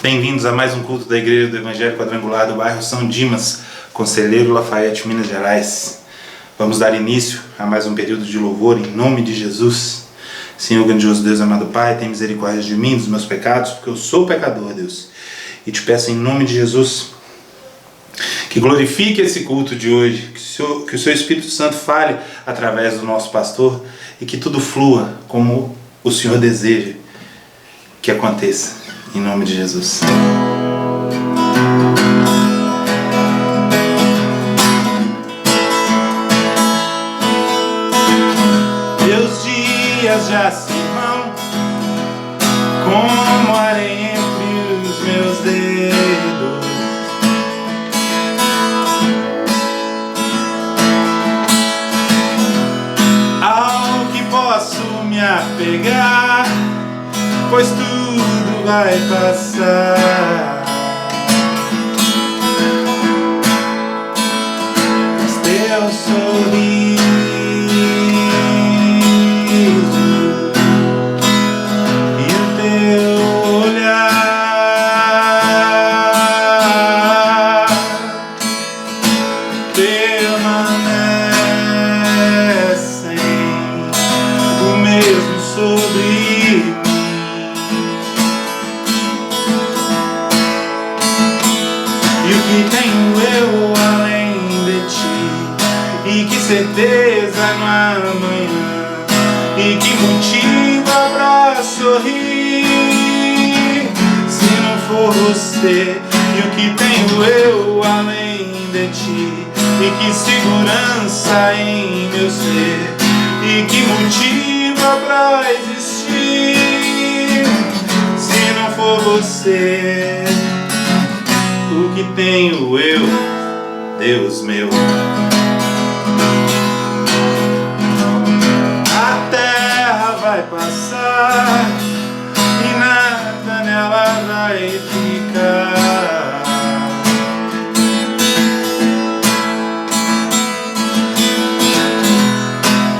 Bem-vindos a mais um culto da Igreja do Evangelho Quadrangular do bairro São Dimas, Conselheiro Lafayette, Minas Gerais. Vamos dar início a mais um período de louvor em nome de Jesus. Senhor grandioso Deus, amado Pai, tem misericórdia de mim, dos meus pecados, porque eu sou pecador, Deus. E te peço em nome de Jesus que glorifique esse culto de hoje, que o seu Espírito Santo fale através do nosso pastor e que tudo flua como o Senhor deseja que aconteça. Em nome de Jesus. Meus dias já se vão como areia entre os meus dedos. Ao que posso me apegar, pois tudo vai passar. Mas teu sorriso e o teu olhar permanecem o mesmo sobre mim. Que tenho eu além de ti, e que certeza no amanhã, e que motiva pra sorrir, se não for você. E o que tenho eu além de ti, e que segurança em meu ser, e que motiva pra existir, se não for você. O que tenho eu, Deus meu. A terra vai passar e nada nela vai ficar.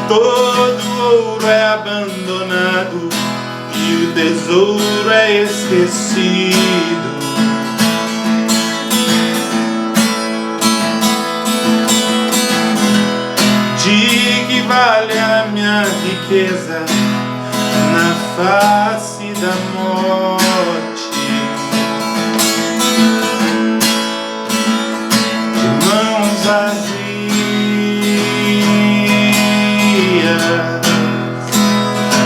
Todo ouro é abandonado e o tesouro é esquecido. De que vale a minha riqueza na face da morte? De mãos vazias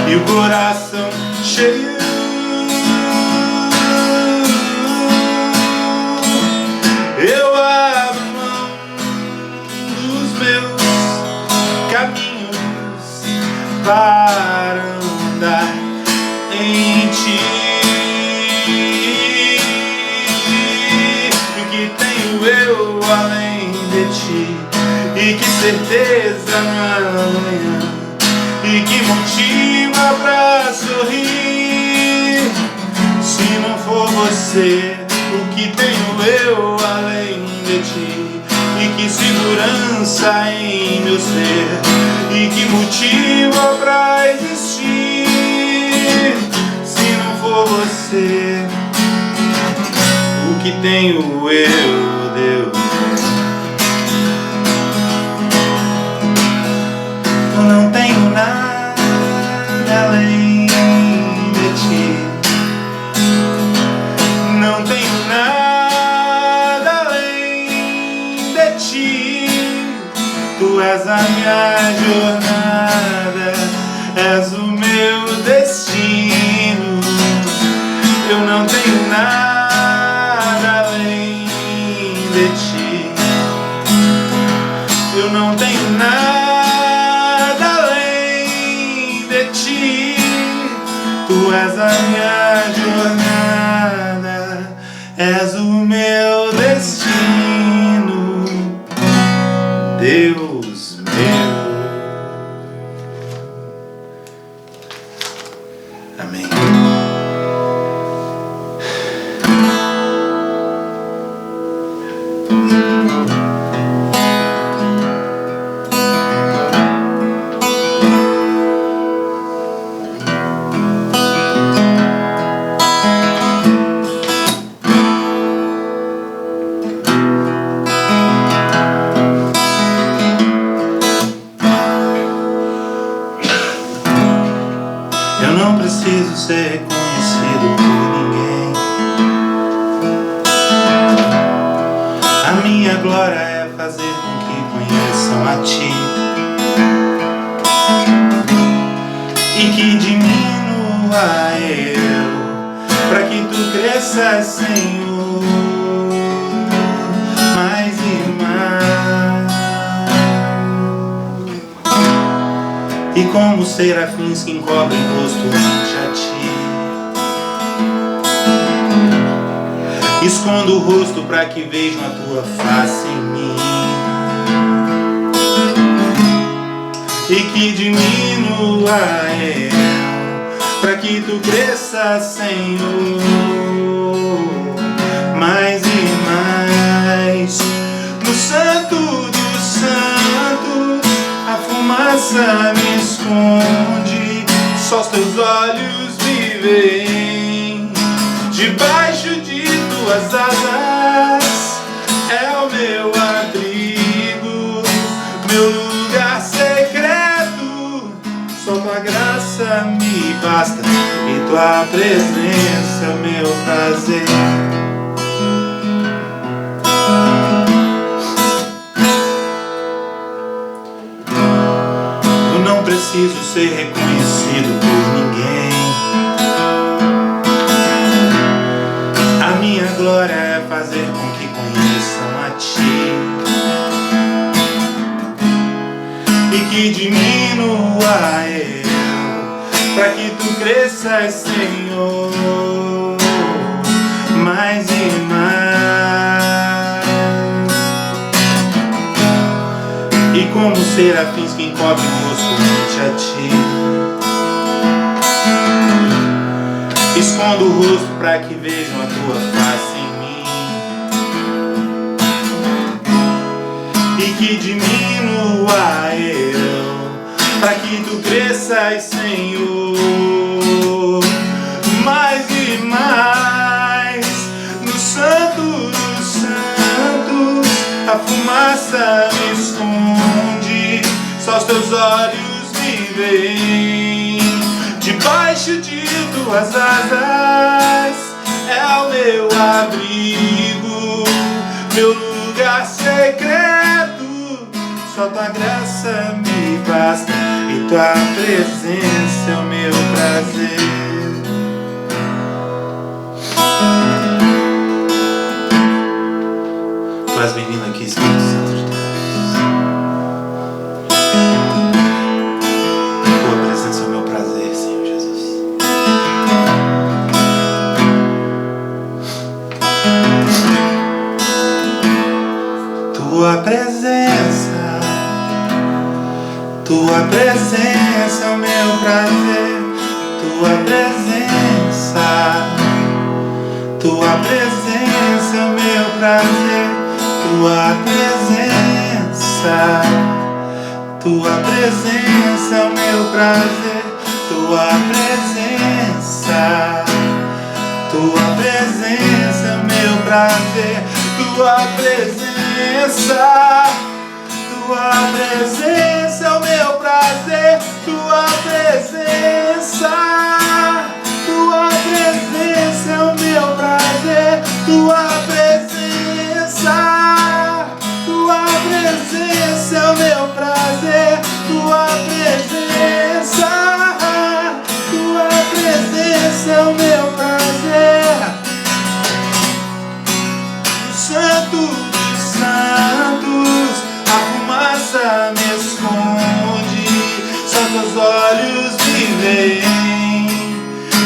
e o coração cheio, eu abro mão dos meus caminhos para andar em ti. O que tenho eu além de ti, e que certeza no amanhã, e que motiva pra sorrir, se não for você. O que tenho eu além de ti, e que segurança em meu ser, e que motiva pra existir, se não for você. O que tenho eu, Deus. Eu não tenho nada além de ti. Não tenho nada além de ti. Tu és a minha jornada, és o meu destino. Eu não tenho nada além de ti. Eu não tenho nada além de ti. Tu és a minha jornada, és o meu destino, Deus meu. Amém. fazer com que conheçam a Ti e que diminua eu, para que Tu cresças, Senhor, mais e mais. E como serafins que encobrem o rosto ante a Ti, escondo o rosto para que vejam a Tua face em mim e que diminua eu, para que Tu cresças, Senhor, mais e mais. No Santo dos Santos a fumaça me esconde, só os Teus olhos me veem. Debaixo de Tuas asas é o meu abrigo, meu lugar secreto. Só Tua graça me basta e Tua presença é o meu prazer. Eu não preciso ser reconhecido por ninguém. A minha glória é fazer com que conheçam a Ti e que diminua eu, para que Tu cresças, Senhor, mais e mais. E como serafins que encobrem o rosto ante a Ti, escondo o rosto para que vejam a Tua face em mim e que diminua eu, para que Tu cresças, Senhor, mais e mais. No Santo dos Santos a fumaça me esconde, só os Teus olhos me veem. Debaixo de Tuas asas é o meu abrigo, meu lugar secreto. Só Tua graça me basta e Tua presença é o meu prazer. Tu és bem-vindo aqui, Espírito Santo de Deus. Tua presença é o meu prazer, Senhor Jesus. Tua presença é o meu prazer. Tua presença é o meu prazer. Tua presença é o meu prazer. Tua presença é o meu prazer. Tua presença é o meu prazer. Tua presença é o meu prazer. Tua presença é o meu prazer. Tua presença é o meu prazer. Santo dos Santos a fumaça me esconde, só Teus olhos me veem.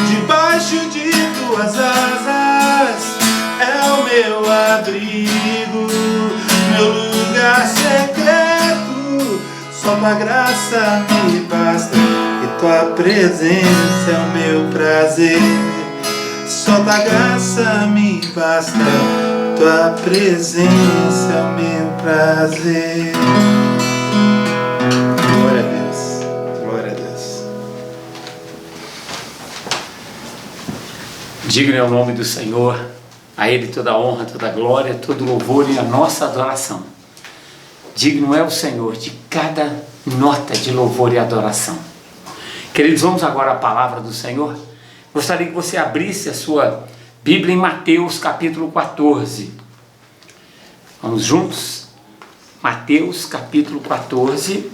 Debaixo de Tuas asas é o meu abrigo, meu lugar secreto. Só Tua graça me basta e Tua presença é o meu prazer. Só Tua graça me basta, Tua presença é o meu prazer. Glória a Deus, glória a Deus. Digno é o nome do Senhor, a Ele toda a honra, toda a glória, todo o louvor e a nossa adoração. Digno é o Senhor de cada nota de louvor e adoração. Queridos, vamos agora à palavra do Senhor. Gostaria que você abrisse a sua Bíblia em Mateus capítulo 14. Vamos juntos? Mateus capítulo 14.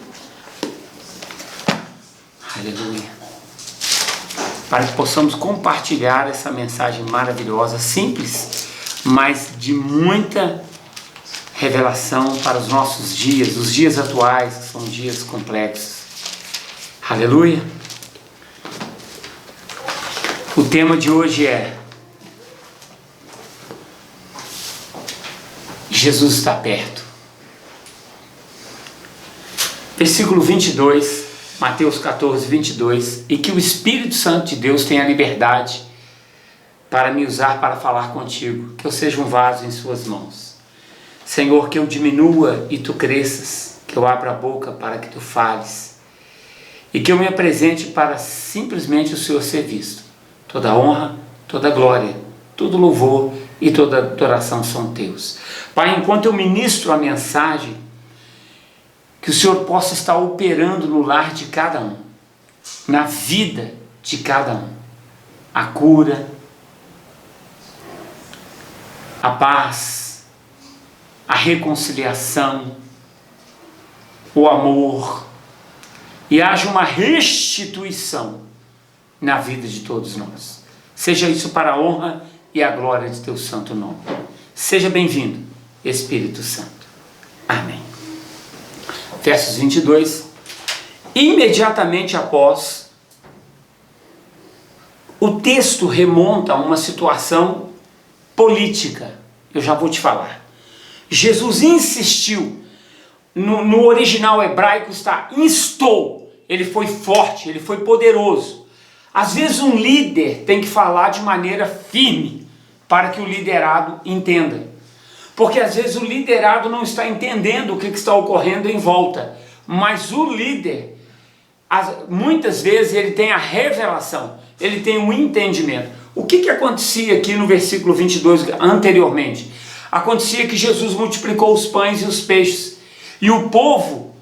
Aleluia. Para que possamos compartilhar essa mensagem maravilhosa, simples, mas de muita revelação para os nossos dias, os dias atuais, que são dias complexos. Aleluia. O tema de hoje é: Jesus está perto. Versículo 22, Mateus 14, 22. E que o Espírito Santo de Deus tenha liberdade para me usar para falar contigo, que eu seja um vaso em suas mãos. Senhor, que eu diminua e tu cresças, que eu abra a boca para que tu fales, e que eu me apresente para simplesmente o Senhor ser visto. Toda honra, toda glória, todo louvor e toda adoração são teus. Pai, enquanto eu ministro a mensagem, que o Senhor possa estar operando no lar de cada um, na vida de cada um, a cura, a paz, a reconciliação, o amor, e haja uma restituição na vida de todos nós. Seja isso para a honra e a glória de teu santo nome. Seja bem-vindo, Espírito Santo. Amém. Versos 22. Imediatamente após, o texto remonta a uma situação política. Eu já vou te falar. Jesus insistiu, no original hebraico está instou. Ele foi forte, ele foi poderoso. Às vezes um líder tem que falar de maneira firme para que o liderado entenda. Porque às vezes o liderado não está entendendo o que está ocorrendo em volta. Mas o líder, muitas vezes ele tem a revelação, ele tem um entendimento. O que acontecia aqui no versículo 22 anteriormente? Acontecia que Jesus multiplicou os pães e os peixes. E o povo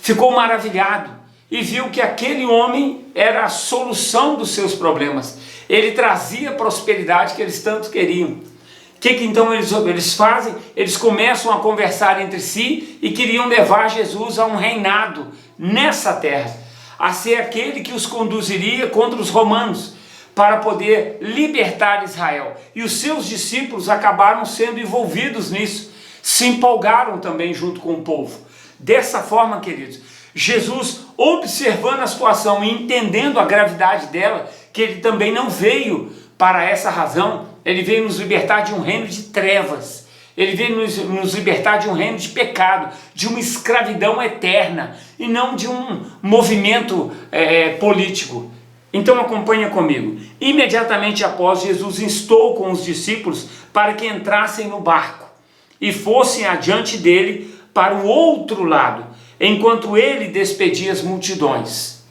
ficou maravilhado. E viu que aquele homem era a solução dos seus problemas. Ele trazia a prosperidade que eles tanto queriam. O que então eles fazem? Eles começam a conversar entre si e queriam levar Jesus a um reinado nessa terra, a ser aquele que os conduziria contra os romanos, para poder libertar Israel. E os seus discípulos acabaram sendo envolvidos nisso, se empolgaram também junto com o povo. Dessa forma, queridos, Jesus, observando a situação e entendendo a gravidade dela, que ele também não veio para essa razão, ele veio nos libertar de um reino de trevas, ele veio nos libertar de um reino de pecado, de uma escravidão eterna, e não de um movimento político. Então acompanha comigo. Imediatamente após, Jesus instou com os discípulos para que entrassem no barco e fossem adiante dele para o outro lado, enquanto ele despedia as multidões.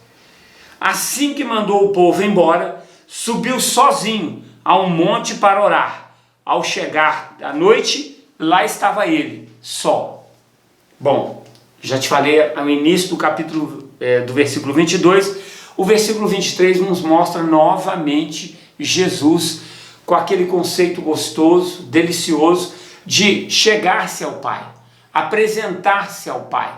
Assim que mandou o povo embora, subiu sozinho a um monte para orar. Ao chegar da noite, lá estava ele, só. Bom, já te falei no início do capítulo, do versículo 22, o versículo 23 nos mostra novamente Jesus com aquele conceito gostoso, delicioso, de chegar-se ao Pai, apresentar-se ao Pai.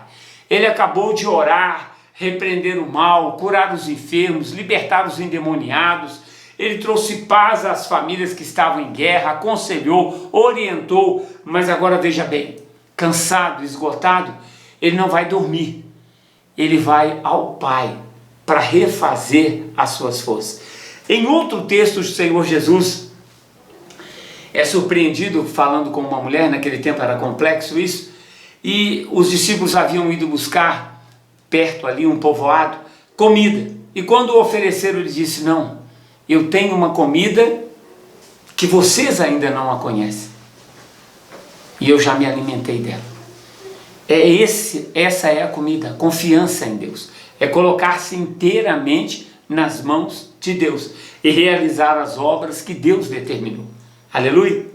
Ele acabou de orar, repreender o mal, curar os enfermos, libertar os endemoniados. Ele trouxe paz às famílias que estavam em guerra, aconselhou, orientou, mas agora veja bem, cansado, esgotado, ele não vai dormir, ele vai ao Pai para refazer as suas forças. Em outro texto, o Senhor Jesus é surpreendido falando com uma mulher, naquele tempo era complexo isso, e os discípulos haviam ido buscar, perto ali, um povoado, comida. E quando o ofereceram, ele disse: não, eu tenho uma comida que vocês ainda não a conhecem. E eu já me alimentei dela. Essa é a comida, a confiança em Deus. É colocar-se inteiramente nas mãos de Deus e realizar as obras que Deus determinou. Aleluia!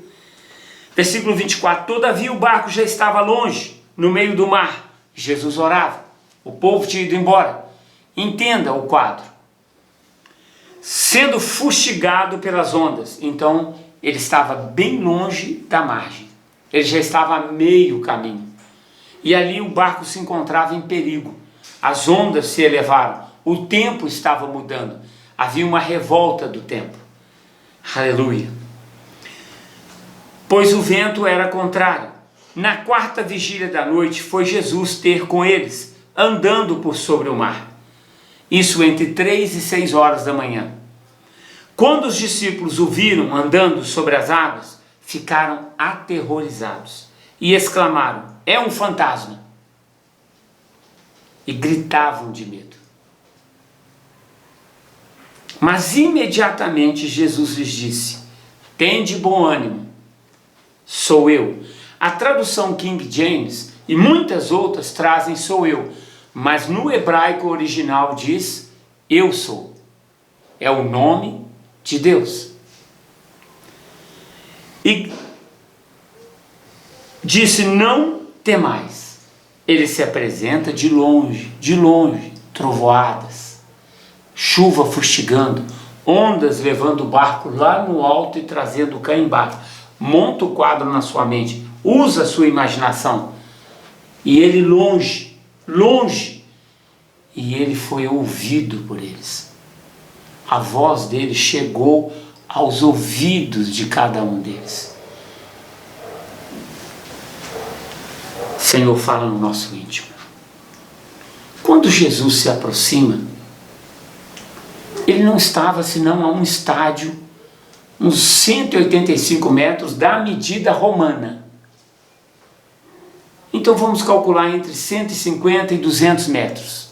Versículo 24. Todavia o barco já estava longe, no meio do mar. Jesus orava. O povo tinha ido embora. Entenda o quadro. Sendo fustigado pelas ondas. Então ele estava bem longe da margem. Ele já estava a meio caminho. e ali o barco se encontrava em perigo. As ondas se elevaram, o tempo estava mudando, havia uma revolta do tempo. Aleluia! Pois o vento era contrário. Na quarta vigília da noite foi Jesus ter com eles, andando por sobre o mar. Isso entre 3 e 6 horas da manhã. Quando os discípulos o viram andando sobre as águas, ficaram aterrorizados e exclamaram: é um fantasma! E gritavam de medo. Mas imediatamente Jesus lhes disse: tende bom ânimo, sou eu. A tradução King James e muitas outras trazem sou eu, mas no hebraico original diz eu sou. É o nome de Deus. E disse: não temais. Ele se apresenta de longe, trovoadas, chuva fustigando, ondas levando o barco lá no alto e trazendo cá embaixo. Monta o quadro na sua mente, usa a sua imaginação. E ele longe, e ele foi ouvido por eles. A voz dele chegou aos ouvidos de cada um deles. O Senhor fala no nosso íntimo. Quando Jesus se aproxima, ele não estava senão a um estádio, uns 185 metros da medida romana. Então vamos calcular entre 150 e 200 metros,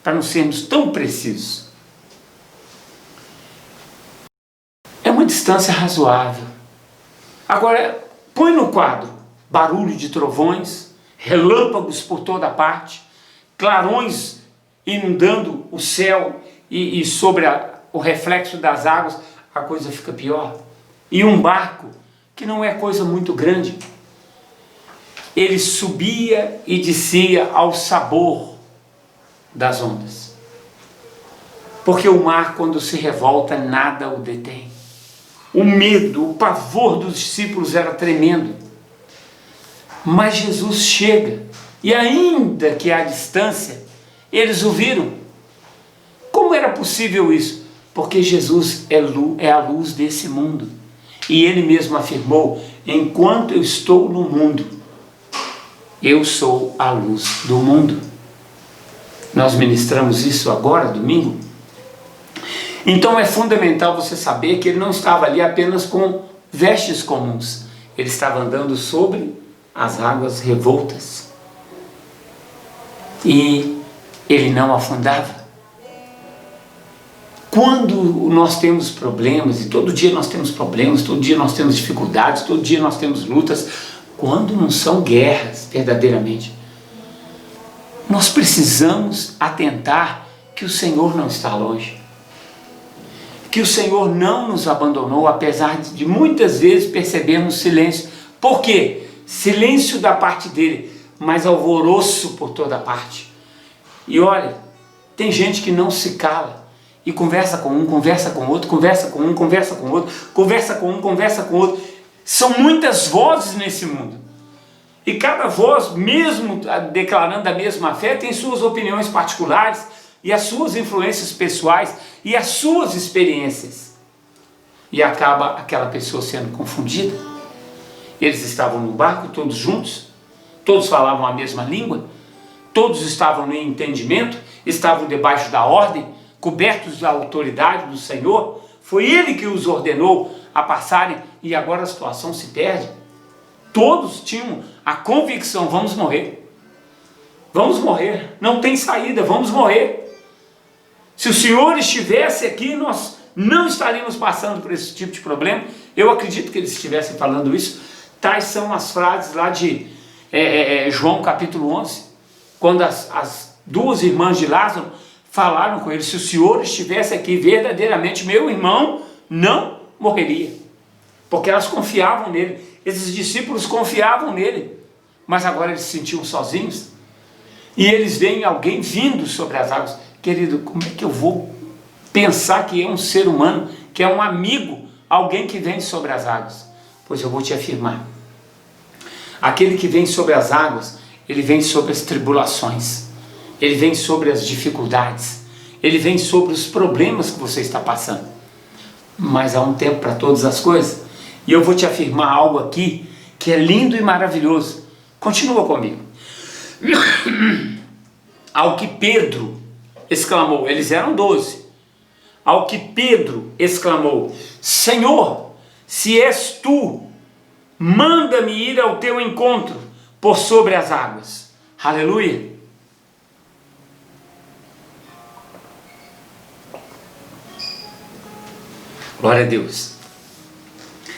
para não sermos tão precisos. É uma distância razoável. Agora, põe no quadro barulho de trovões, relâmpagos por toda parte, clarões inundando o céu e sobre o reflexo das águas, a coisa fica pior. E um barco, que não é coisa muito grande, ele subia e descia ao sabor das ondas. Porque o mar, quando se revolta, nada o detém. O medo, o pavor dos discípulos era tremendo. Mas Jesus chega, e ainda que à distância, eles o viram. Como era possível isso? Porque Jesus é a luz desse mundo. E ele mesmo afirmou: enquanto eu estou no mundo, eu sou a luz do mundo. Nós ministramos isso agora, domingo. Então é fundamental você saber que ele não estava ali apenas com vestes comuns. Ele estava andando sobre as águas revoltas. E ele não afundava. Quando nós temos problemas, e todo dia nós temos problemas, todo dia nós temos dificuldades, todo dia nós temos lutas, quando não são guerras verdadeiramente, nós precisamos atentar que o Senhor não está longe, que o Senhor não nos abandonou, apesar de muitas vezes percebermos silêncio. Por quê? Silêncio da parte dele, mas alvoroço por toda parte. E olha, tem gente que não se cala, e conversa com um, conversa com outro, conversa com um, conversa com outro, conversa com um, conversa com outro. São muitas vozes nesse mundo. E cada voz, mesmo declarando a mesma fé, tem suas opiniões particulares e as suas influências pessoais e as suas experiências. E acaba aquela pessoa sendo confundida. Eles estavam no barco, todos juntos, todos falavam a mesma língua, todos estavam no entendimento, estavam debaixo da ordem, cobertos da autoridade do Senhor. Foi Ele que os ordenou a passarem, e agora a situação se perde. Todos tinham a convicção: vamos morrer, não tem saída, vamos morrer. Se o Senhor estivesse aqui, nós não estaríamos passando por esse tipo de problema. Eu acredito que eles estivessem falando isso. Tais são as frases lá de João capítulo 11, quando as duas irmãs de Lázaro falaram com ele: se o Senhor estivesse aqui, verdadeiramente meu irmão não morreria. Porque elas confiavam nele, esses discípulos confiavam nele, mas agora eles se sentiam sozinhos, e eles veem alguém vindo sobre as águas. Querido, como é que eu vou pensar que é um ser humano, que é um amigo, alguém que vem sobre as águas? Pois eu vou te afirmar, aquele que vem sobre as águas ele vem sobre as tribulações, ele vem sobre as dificuldades, ele vem sobre os problemas que você está passando. Mas há um tempo para todas as coisas. E eu vou te afirmar algo aqui que é lindo e maravilhoso. Continua comigo. Ao que Pedro exclamou, eles eram 12. Ao que Pedro exclamou: Senhor, se és tu, manda-me ir ao teu encontro por sobre as águas. Aleluia. Glória a Deus.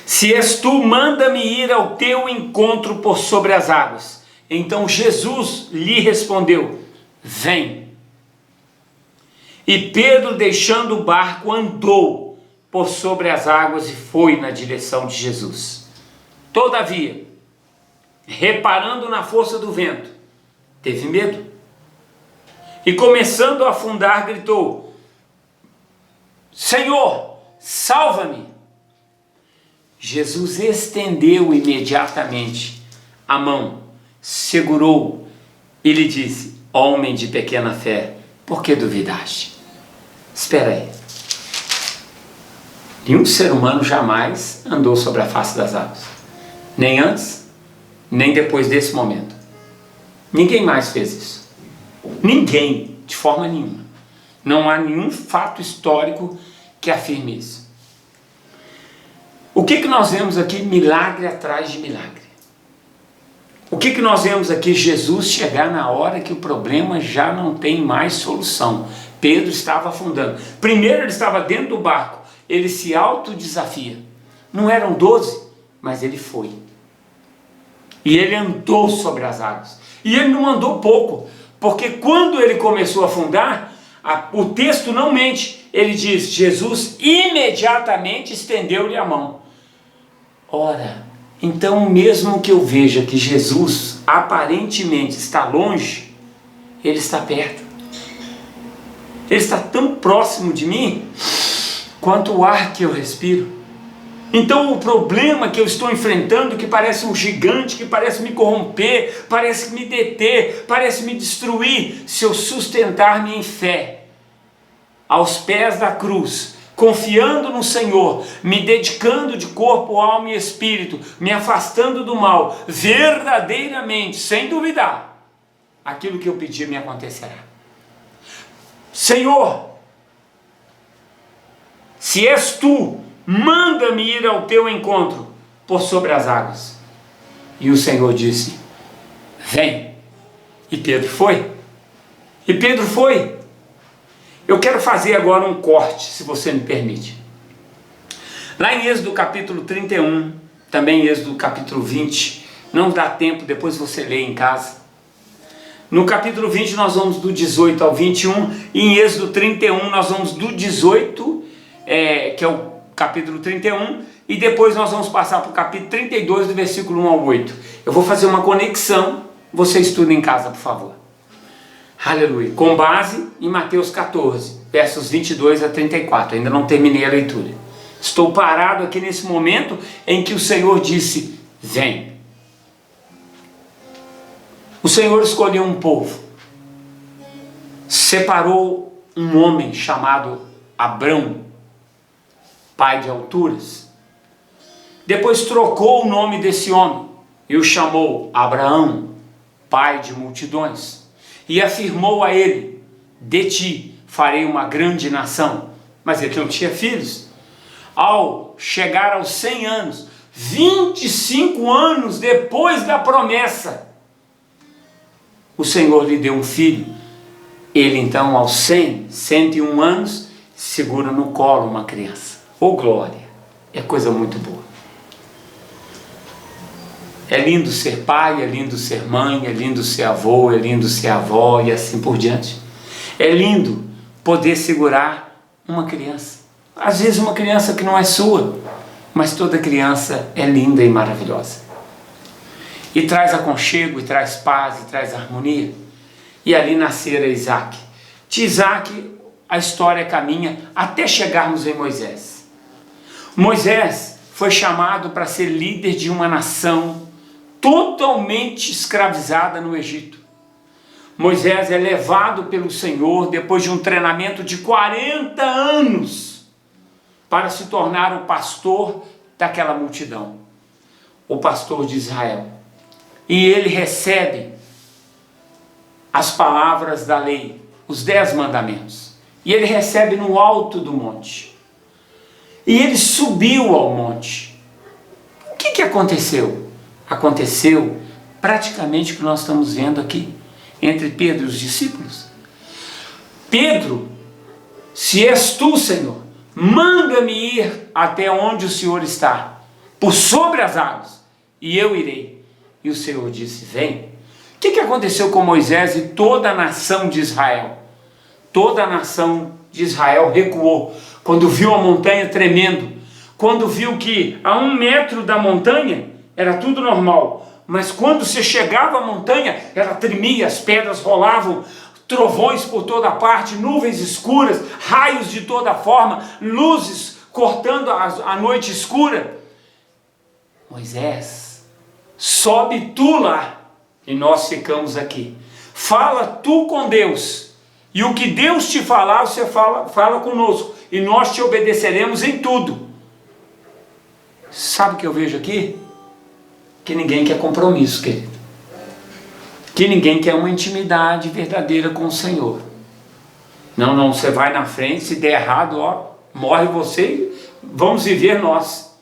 Se és tu, manda-me ir ao teu encontro por sobre as águas. Então Jesus lhe respondeu: vem. E Pedro, deixando o barco, andou por sobre as águas e foi na direção de Jesus. Todavia, reparando na força do vento, teve medo. E começando a afundar, gritou: Senhor, salva-me! Jesus estendeu imediatamente a mão, segurou e lhe disse: homem de pequena fé, por que duvidaste? Espera aí. Nenhum ser humano jamais andou sobre a face das águas. Nem antes, nem depois desse momento. Ninguém mais fez isso. Ninguém, de forma nenhuma. Não há nenhum fato histórico que afirme isso. O que nós vemos aqui? Milagre atrás de milagre. O que nós vemos aqui? Jesus chegar na hora que o problema já não tem mais solução. Pedro estava afundando. Primeiro ele estava dentro do barco. Ele se autodesafia. Não eram 12, mas ele foi. E ele andou sobre as águas. E ele não andou pouco. Porque quando ele começou a afundar, o texto não mente. Ele diz: Jesus imediatamente estendeu-lhe a mão. Ora, então mesmo que eu veja que Jesus aparentemente está longe, Ele está perto. Ele está tão próximo de mim quanto o ar que eu respiro. Então o problema que eu estou enfrentando, que parece um gigante, que parece me corromper, parece me deter, parece me destruir, se eu sustentar-me em fé, aos pés da cruz, confiando no Senhor, me dedicando de corpo, alma e espírito, me afastando do mal, verdadeiramente, sem duvidar, aquilo que eu pedir me acontecerá. Senhor, se és tu, manda-me ir ao teu encontro por sobre as águas. E o Senhor disse: vem. E Pedro foi. E Pedro foi. Eu quero fazer agora um corte, se você me permite. Lá em Êxodo capítulo 31, também em Êxodo capítulo 20, não dá tempo, depois você lê em casa. No capítulo 20 nós vamos do 18 ao 21, e em Êxodo 31 nós vamos do 18, que é o capítulo 31, e depois nós vamos passar para o capítulo 32, do versículo 1 ao 8. Eu vou fazer uma conexão, você estuda em casa, por favor. Aleluia. Com base em Mateus 14, versos 22 a 34. Ainda não terminei a leitura. Estou parado aqui nesse momento em que o Senhor disse: vem. O Senhor escolheu um povo. Separou um homem chamado Abrão, pai de alturas. Depois trocou o nome desse homem e o chamou Abraão, pai de multidões. E afirmou a ele: de ti farei uma grande nação. Mas ele não tinha filhos. Ao chegar aos 100 anos, 25 anos depois da promessa, o Senhor lhe deu um filho. Ele então, aos 101 anos, segura no colo uma criança. Oh glória! É coisa muito boa. É lindo ser pai, é lindo ser mãe, é lindo ser avô, é lindo ser avó e assim por diante. É lindo poder segurar uma criança. Às vezes uma criança que não é sua, mas toda criança é linda e maravilhosa. E traz aconchego, e traz paz, e traz harmonia. E ali nascera Isaac. De Isaac a história caminha até chegarmos em Moisés. Moisés foi chamado para ser líder de uma nação totalmente escravizada no Egito. Moisés é levado pelo Senhor depois de um treinamento de 40 anos para se tornar o pastor daquela multidão, o pastor de Israel. E ele recebe as palavras da lei, os 10 mandamentos. E ele recebe no alto do monte. E ele subiu ao monte. O que aconteceu? Aconteceu praticamente o que nós estamos vendo aqui, entre Pedro e os discípulos. Pedro, se és tu, Senhor, manda-me ir até onde o Senhor está, por sobre as águas, e eu irei. E o Senhor disse, vem. O que aconteceu com Moisés e toda a nação de Israel? Toda a nação de Israel recuou, quando viu a montanha tremendo, quando viu que a 1 metro da montanha era tudo normal, mas quando se chegava à montanha, ela tremia, as pedras rolavam, trovões por toda parte, nuvens escuras, raios de toda forma, luzes cortando a noite escura. Moisés, sobe tu lá, e nós ficamos aqui. Fala tu com Deus, e o que Deus te falar, você fala conosco, e nós te obedeceremos em tudo. Sabe o que eu vejo aqui? Que ninguém quer compromisso, querido. Que ninguém quer uma intimidade verdadeira com o Senhor. Não, você vai na frente, se der errado, ó, morre você, vamos viver nós.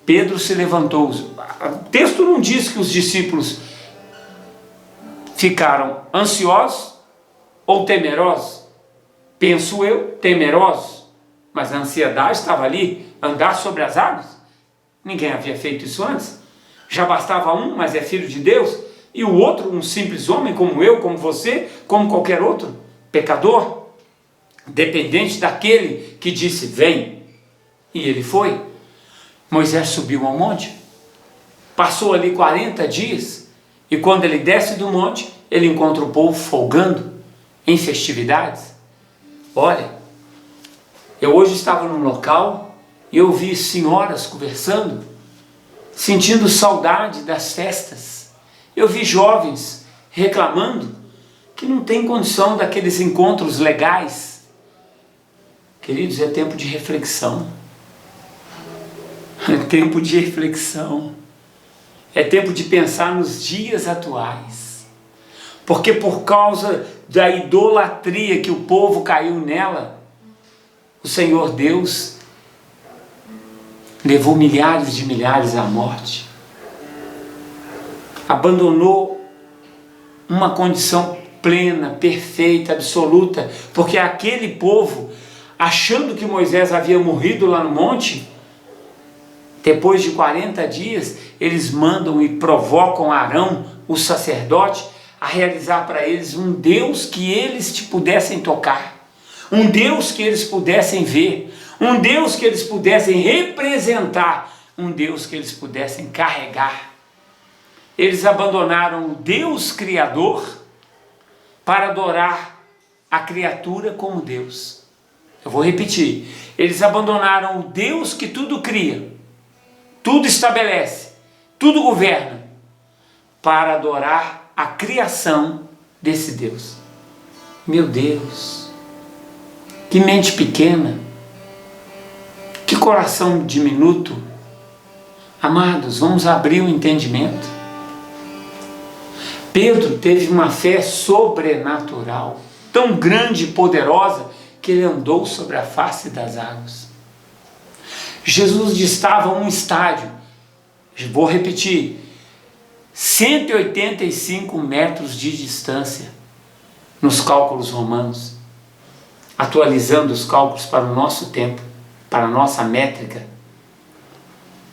Pedro se levantou. O texto não diz que os discípulos ficaram ansiosos ou temerosos. Penso eu, temerosos. Mas a ansiedade estava ali, andar sobre as águas. Ninguém havia feito isso antes. Já bastava um, mas é filho de Deus, e o outro, um simples homem como eu, como você, como qualquer outro, pecador, dependente daquele que disse, vem. E ele foi. Moisés subiu ao monte, passou ali 40 dias, e quando ele desce do monte, ele encontra o povo folgando em festividades. Olha, eu hoje estava num local e eu vi senhoras conversando, sentindo saudade das festas. Eu vi jovens reclamando que não tem condição daqueles encontros legais. Queridos, é tempo de reflexão. É tempo de reflexão. É tempo de pensar nos dias atuais. Porque por causa da idolatria que o povo caiu nela, o Senhor Deus levou milhares de milhares à morte. Abandonou uma condição plena, perfeita, absoluta, porque aquele povo, achando que Moisés havia morrido lá no monte, depois de 40 dias, eles mandam e provocam Arão, o sacerdote, a realizar para eles um Deus que eles pudessem tocar, um Deus que eles pudessem ver, um Deus que eles pudessem representar, um Deus que eles pudessem carregar. Eles abandonaram o Deus Criador para adorar a criatura como Deus. Eu vou repetir. Eles abandonaram o Deus que tudo cria, tudo estabelece, tudo governa, para adorar a criação desse Deus. Meu Deus, que mente pequena, que coração diminuto. Amados, vamos abrir o entendimento. Pedro teve uma fé sobrenatural, tão grande e poderosa, que ele andou sobre a face das águas. Jesus estava a um estádio, vou repetir, 185 metros de distância, nos cálculos romanos, atualizando os cálculos para o nosso tempo, para a nossa métrica.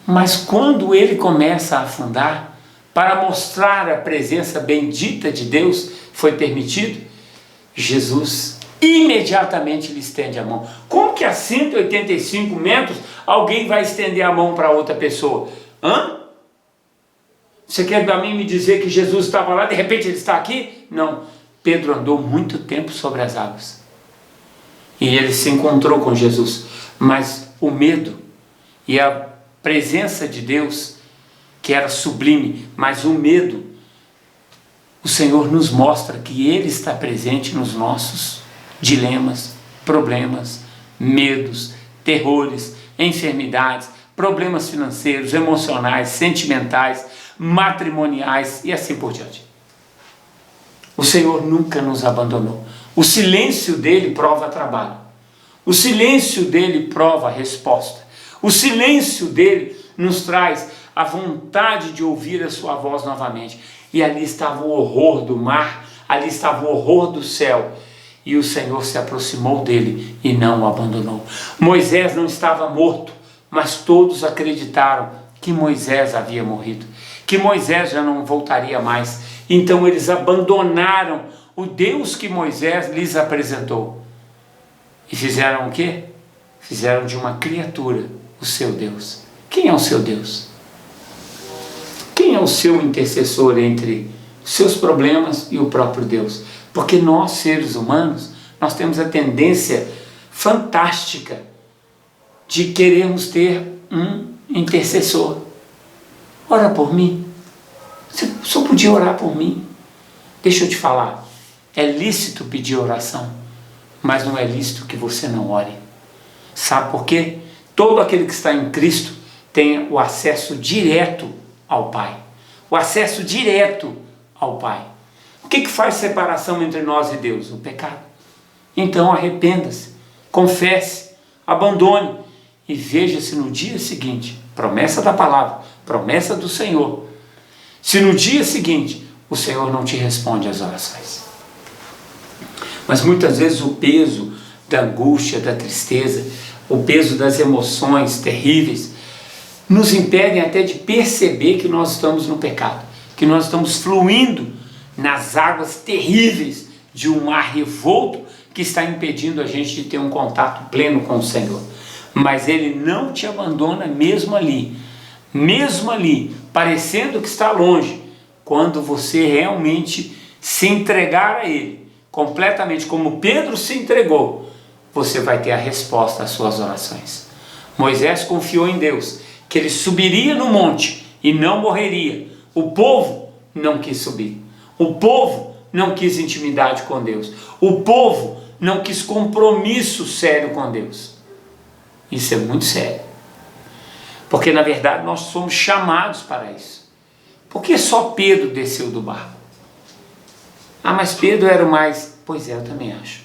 Mas quando ele começa a afundar, para mostrar a presença bendita de Deus, foi permitido, Jesus imediatamente lhe estende a mão. Como que a 185 metros alguém vai estender a mão para outra pessoa? Você quer para mim me dizer que Jesus estava lá, de repente ele está aqui? Não, Pedro andou muito tempo sobre as águas. E ele se encontrou com Jesus. Mas o medo e a presença de Deus que era sublime, mas o medo, o Senhor nos mostra que Ele está presente nos nossos dilemas, problemas, medos, terrores, enfermidades, problemas financeiros, emocionais, sentimentais, matrimoniais e assim por diante. O Senhor nunca nos abandonou. O silêncio dele prova trabalho. O silêncio dele prova resposta. O silêncio dele nos traz a vontade de ouvir a sua voz novamente. E ali estava o horror do mar, ali estava o horror do céu. E o Senhor se aproximou dele e não o abandonou. Moisés não estava morto, mas todos acreditaram que Moisés havia morrido, que Moisés já não voltaria mais. Então eles abandonaram o Deus que Moisés lhes apresentou. E fizeram o quê? Fizeram de uma criatura o seu Deus. Quem é o seu Deus? Quem é o seu intercessor entre os seus problemas e o próprio Deus? Porque nós, seres humanos, nós temos a tendência fantástica de querermos ter um intercessor. Ora por mim. Você só podia orar por mim. Deixa eu te falar, é lícito pedir oração, mas não é lícito que você não ore. Sabe por quê? Todo aquele que está em Cristo tem o acesso direto ao Pai. O acesso direto ao Pai. O que faz separação entre nós e Deus? O pecado. Então arrependa-se, confesse, abandone e veja se no dia seguinte, promessa da palavra, promessa do Senhor, se no dia seguinte o Senhor não te responde às orações. Mas muitas vezes o peso da angústia, da tristeza, o peso das emoções terríveis, nos impedem até de perceber que nós estamos no pecado, que nós estamos fluindo nas águas terríveis de um mar revolto que está impedindo a gente de ter um contato pleno com o Senhor. Mas Ele não te abandona mesmo ali, parecendo que está longe, quando você realmente se entregar a Ele, completamente como Pedro se entregou, você vai ter a resposta às suas orações. Moisés confiou em Deus, que ele subiria no monte e não morreria. O povo não quis subir. O povo não quis intimidade com Deus. O povo não quis compromisso sério com Deus. Isso é muito sério. Porque na verdade nós somos chamados para isso. Por que só Pedro desceu do barco? Ah, mas Pedro era o mais... Pois é, eu também acho.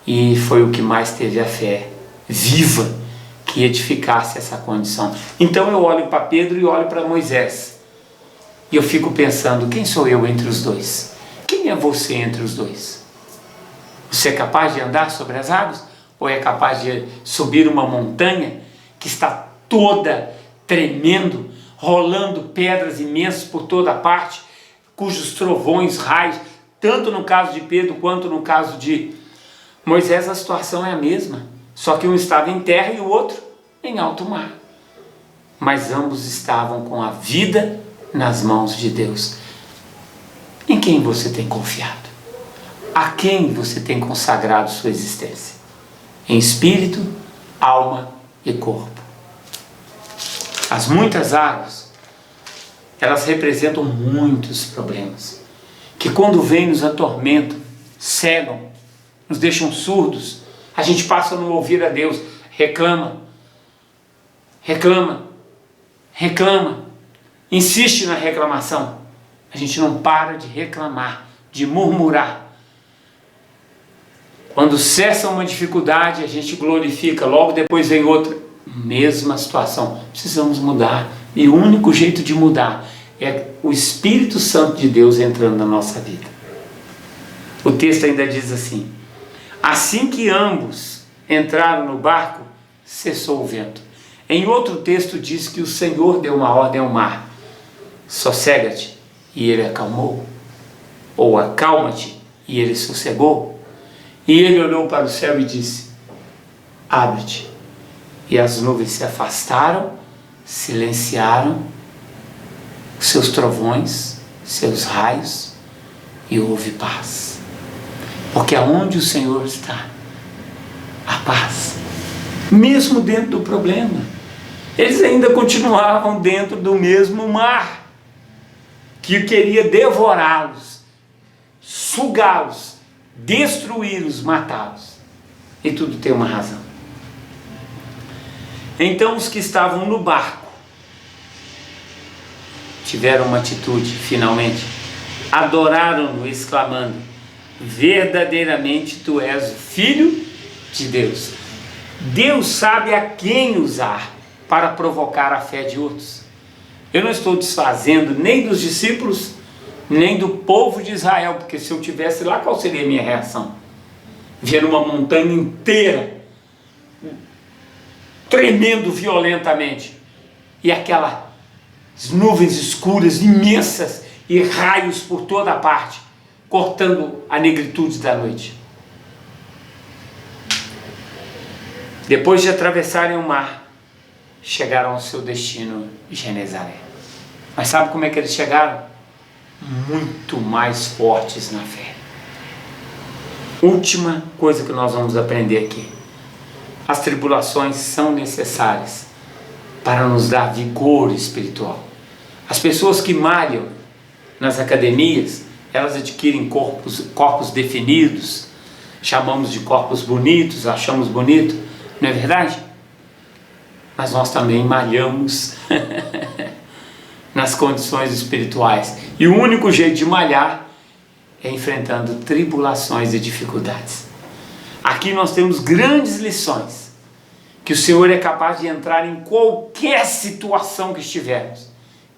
E foi o que mais teve a fé viva que edificasse essa condição. Então eu olho para Pedro e olho para Moisés. E eu fico pensando, quem sou eu entre os dois? Quem é você entre os dois? Você é capaz de andar sobre as águas? Ou é capaz de subir uma montanha que está toda tremendo, rolando pedras imensas por toda parte, cujos trovões, raios, tanto no caso de Pedro quanto no caso de Moisés, a situação é a mesma, só que um estava em terra e o outro em alto mar. Mas ambos estavam com a vida nas mãos de Deus. Em quem você tem confiado? A quem você tem consagrado sua existência? Em espírito, alma e corpo. As muitas águas, elas representam muitos problemas, que quando vêm nos atormentam, cegam, nos deixam surdos. A gente passa a não ouvir a Deus, reclama, insiste na reclamação. A gente não para de reclamar, de murmurar. Quando cessa uma dificuldade, a gente glorifica, logo depois vem outra, mesma situação. Precisamos mudar, e o único jeito de mudar é o Espírito Santo de Deus entrando na nossa vida. O texto ainda diz assim: assim que ambos entraram no barco, cessou o vento. Em outro texto diz que o Senhor deu uma ordem ao mar: sossega-te, e ele acalmou. Ou acalma-te, e ele sossegou. E ele olhou para o céu e disse: abre-te. E as nuvens se afastaram, silenciaram seus trovões, seus raios, e houve paz. Porque aonde o Senhor está, há paz. Mesmo dentro do problema, Eles ainda continuavam dentro do mesmo mar, que queria devorá-los, sugá-los, destruí-los, matá-los. E tudo tem uma razão. Então os que estavam no barco tiveram uma atitude, finalmente. Adoraram-no, exclamando: verdadeiramente tu és o Filho de Deus. Deus sabe a quem usar para provocar a fé de outros. Eu não estou desfazendo nem dos discípulos, nem do povo de Israel, porque se eu estivesse lá, qual seria a minha reação? Ver uma montanha inteira tremendo violentamente, e aquelas nuvens escuras, imensas, e raios por toda a parte, cortando a negritude da noite. Depois de atravessarem o mar, chegaram ao seu destino, Genezaré. Mas sabe como é que eles chegaram? Muito mais fortes na fé. Última coisa que nós vamos aprender aqui: as tribulações são necessárias para nos dar vigor espiritual. As pessoas que malham nas academias, elas adquirem corpos definidos, chamamos de corpos bonitos, achamos bonito, não é verdade? Mas nós também malhamos nas condições espirituais, e o único jeito de malhar é enfrentando tribulações e dificuldades. Aqui nós temos grandes lições, que o Senhor é capaz de entrar em qualquer situação que estivermos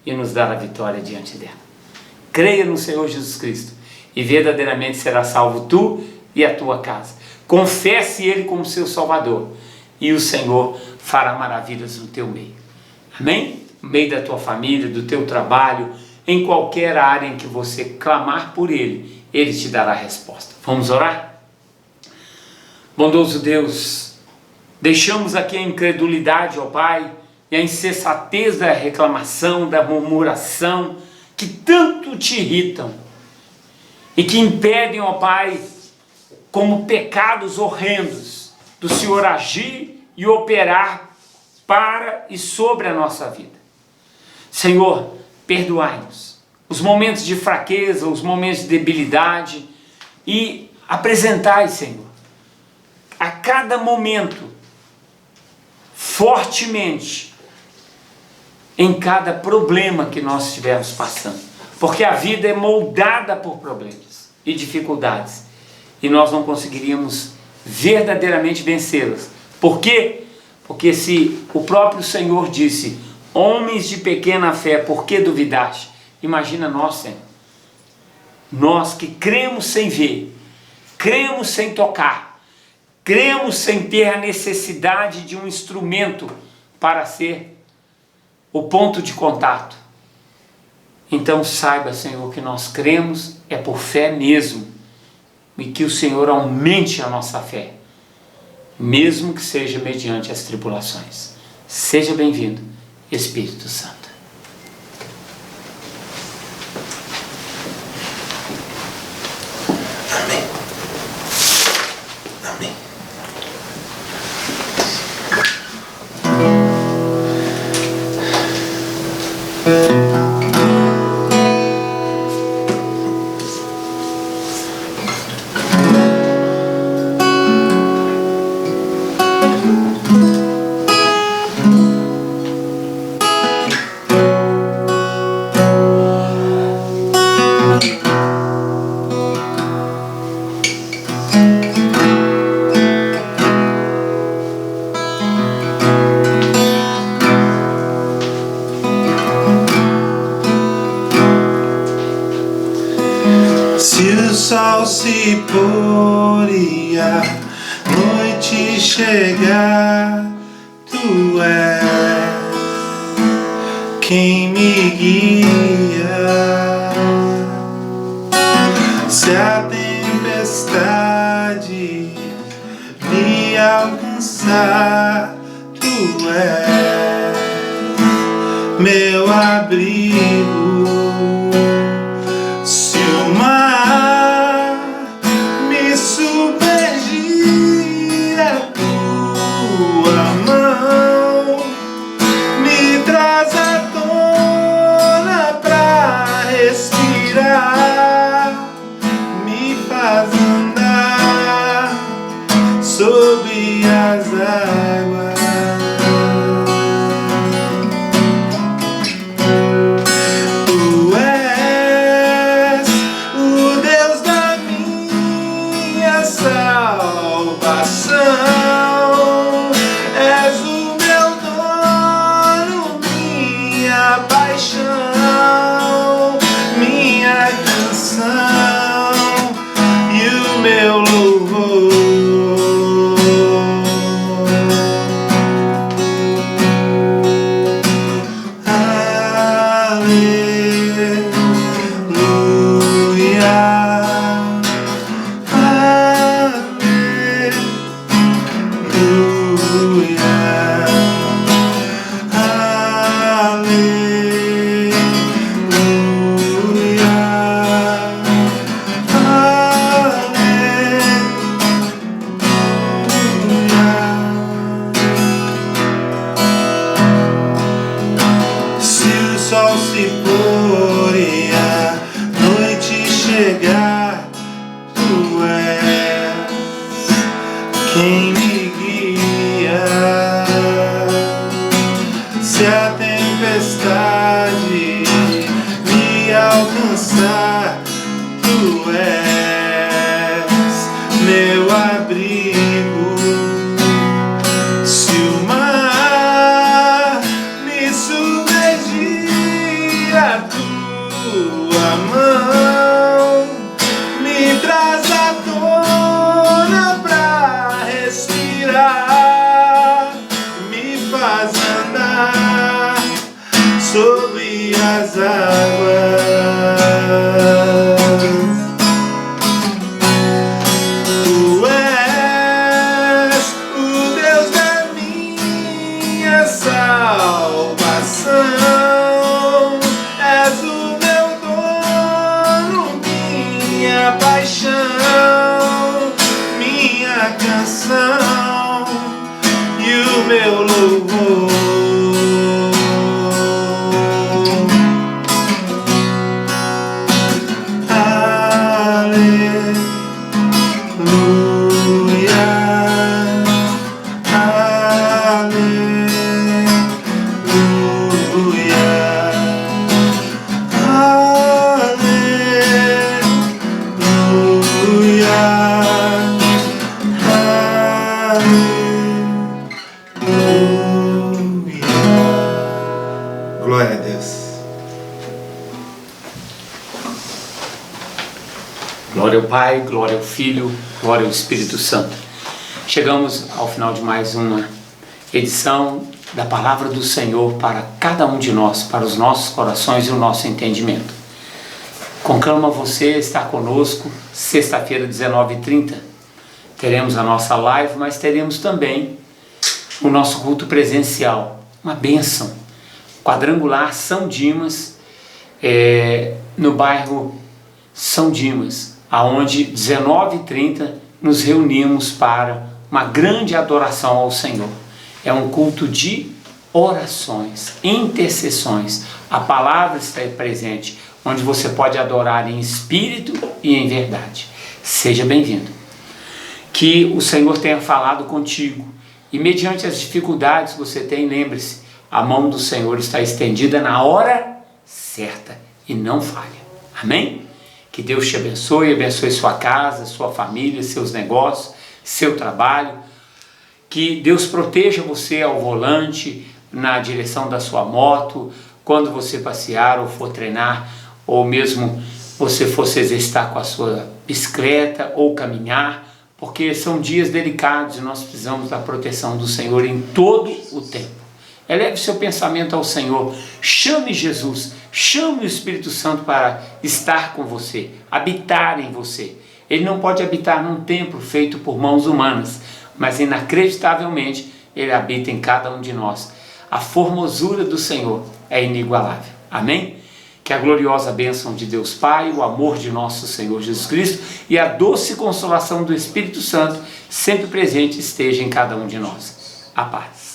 e nos dar a vitória diante dela. Creia no Senhor Jesus Cristo e verdadeiramente será salvo tu e a tua casa. Confesse Ele como seu Salvador e o Senhor fará maravilhas no teu meio. Amém? No meio da tua família, do teu trabalho, em qualquer área em que você clamar por Ele, Ele te dará a resposta. Vamos orar? Bondoso Deus, deixamos aqui a incredulidade, ó Pai, e a insensatez da reclamação, da murmuração, que tanto te irritam e que impedem, ó Pai, como pecados horrendos, do Senhor agir e operar para e sobre a nossa vida. Senhor, perdoai-nos os momentos de fraqueza, os momentos de debilidade, e apresentai, Senhor, a cada momento, fortemente, em cada problema que nós estivermos passando, porque a vida é moldada por problemas e dificuldades, e nós não conseguiríamos verdadeiramente vencê-las. Por quê? Porque se o próprio Senhor disse: homens de pequena fé, por que duvidaste? Imagina nós, Senhor, nós que cremos sem ver, cremos sem tocar, cremos sem ter a necessidade de um instrumento para ser o ponto de contato. Então saiba, Senhor, que nós cremos é por fé mesmo, e que o Senhor aumente a nossa fé, mesmo que seja mediante as tribulações. Seja bem-vindo, Espírito Santo. Amém. Amém. Se o sol se pôr e a noite chegar, tu és quem me guia. Se a tempestade me alcançar, tu és meu abrigo. Se o mar me submergir, a tua mão tempestade me alcançar, tu és meu abrigo. Se o mar me submergir, a tua mão me traz à tona pra respirar, me faz andar sobre as águas. Tu és o Deus da minha salvação, és o meu dono, minha paixão, minha canção e o meu louvor. Glória a Deus. Glória ao Pai, glória ao Filho, glória ao Espírito Santo. Chegamos ao final de mais uma edição da Palavra do Senhor para cada um de nós, para os nossos corações e o nosso entendimento. Conclamo a você estar conosco, sexta-feira, 19h30. Teremos a nossa live, mas teremos também o nosso culto presencial, uma bênção. Quadrangular São Dimas, no bairro São Dimas, aonde 19h30 nos reunimos para uma grande adoração ao Senhor. É um culto de orações, intercessões. A palavra está presente, onde você pode adorar em espírito e em verdade. Seja bem-vindo. Que o Senhor tenha falado contigo e mediante as dificuldades que você tem, lembre-se, a mão do Senhor está estendida na hora certa e não falha. Amém? Que Deus te abençoe, abençoe sua casa, sua família, seus negócios, seu trabalho. Que Deus proteja você ao volante, na direção da sua moto, quando você passear ou for treinar, ou mesmo você for se exercitar com a sua bicicleta ou caminhar, porque são dias delicados e nós precisamos da proteção do Senhor em todo o tempo. Eleve seu pensamento ao Senhor, chame Jesus, chame o Espírito Santo para estar com você, habitar em você. Ele não pode habitar num templo feito por mãos humanas, mas inacreditavelmente Ele habita em cada um de nós. A formosura do Senhor é inigualável. Amém? Que a gloriosa bênção de Deus Pai, o amor de nosso Senhor Jesus Cristo e a doce consolação do Espírito Santo sempre presente esteja em cada um de nós. A paz.